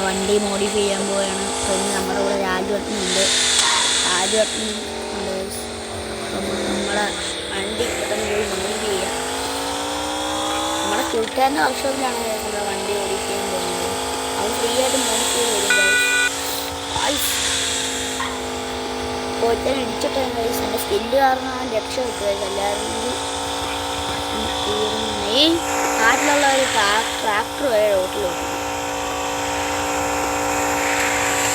വണ്ടി മോഡിഫൈ ചെയ്യാൻ പോവുകയാണ്. പിന്നെ നമ്മുടെ കൂടെ രാജുവട്ടനുണ്ട്. രാജുവട്ടൻ നമ്മളെ വണ്ടി പെട്ടെന്ന് പോയി മോഡിഫൈ ചെയ്യാം. നമ്മുടെ കൂട്ടുകാരൻ്റെ വർഷത്തിലാണ് നമ്മുടെ വണ്ടി മോഡിഫൈ ചെയ്യാൻ പോകുന്നത്. അവൻ ഫ്രീ ആയിട്ട് മോഡിഫൈ വരുമ്പോൾ പോയിട്ട് ഇടിച്ചിട്ട് എൻ്റെ സ്കില്ല് കാരണം അവൻ രക്ഷ കിട്ടുക. എല്ലാവരും ഈ നാട്ടിലുള്ള ഒരു ട്രാക്ടർ വരെ റോട്ടിൽ ഓടിക്കും.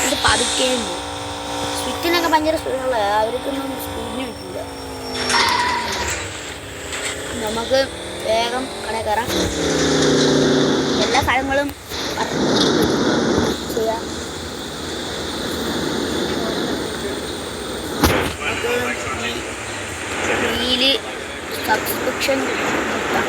ഇത് പതുക്കേം പോകും. സ്വിറ്റിനൊക്കെ ഭയങ്കര സ്പീഡുള്ള അവർക്കൊന്നും സ്പീഡിന് കിട്ടില്ല. നമുക്ക് വേഗം കടയിൽ കയറാം. എല്ലാ സ്ഥലങ്ങളും ചെയ്യാം. വീല് സബ്സ്ക്രിപ്ഷൻ കിട്ടാം.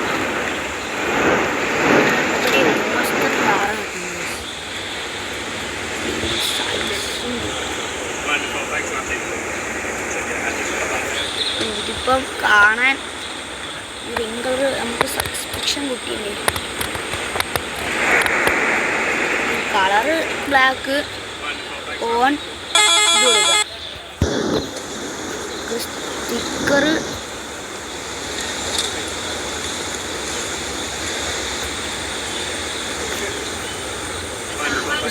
ഇതിപ്പം കാണാൻ റിംഗർ നമുക്ക് സബ്സ്ക്രിപ്ഷൻ കിട്ടിയില്ലേ. കളറ് ബ്ലാക്ക് ഓൺ ഇത് കൊടുക്കാം. സ്റ്റിക്കർ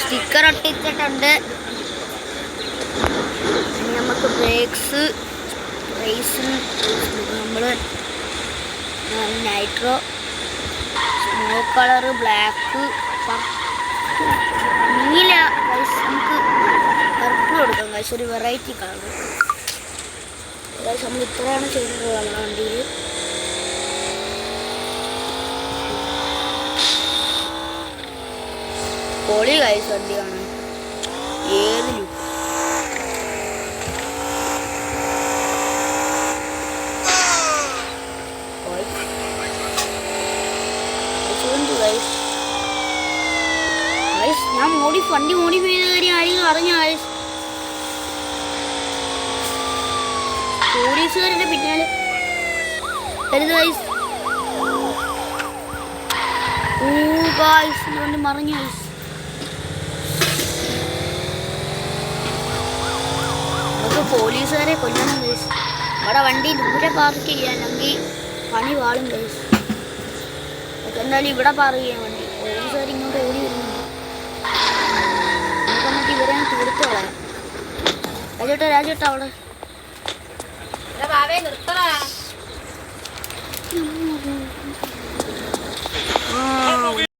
സ്റ്റിക്കർ ഒട്ടിച്ചിട്ടുണ്ട്. നമുക്ക് ബ്രേക്സ് നമ്മൾ നൈട്രോ സ്നോ കളറ് ബ്ലാക്ക് നീല നമുക്ക് പർപ്പിൾ കൊടുക്കാം. കഴിച്ച് ഒരു വെറൈറ്റി കളർ നമ്മൾ ഇത്രയാണ് ചെയ്തിട്ടുള്ളത് നമ്മുടെ വണ്ടിയിൽ. പൊളി കഴിച്ച വണ്ടിയാണ്. ഏത് ലുക്ക് ഞാൻ വണ്ടി മോഡിഫൈ ചെയ്ത കാര്യം ആരെങ്കിലും അറിഞ്ഞ പോലീസുകാരുടെ പിന്നാലെ വരുന്നത് ഗൈസ്. വണ്ടി മറിഞ്ഞു ഗൈസ്. നമുക്ക് പോലീസുകാരെ കൊല്ലണം ഗൈസ്. ഇവിടെ വണ്ടി ദൂരെ പാർക്ക് ചെയ്യാനെങ്കിൽ പണി പാളും ഗൈസ്. എന്തായാലും ഇവിടെ പാർക്ക് ചെയ്യാൻ വണ്ടി. പോലീസുകാർ ഇങ്ങോട്ട് ഓടി വരുന്നുണ്ട്. നമുക്ക് ഇവരെ തീർത്ത് കളയാം. രാജേട്ടാ അവിടെ നിർത്തണ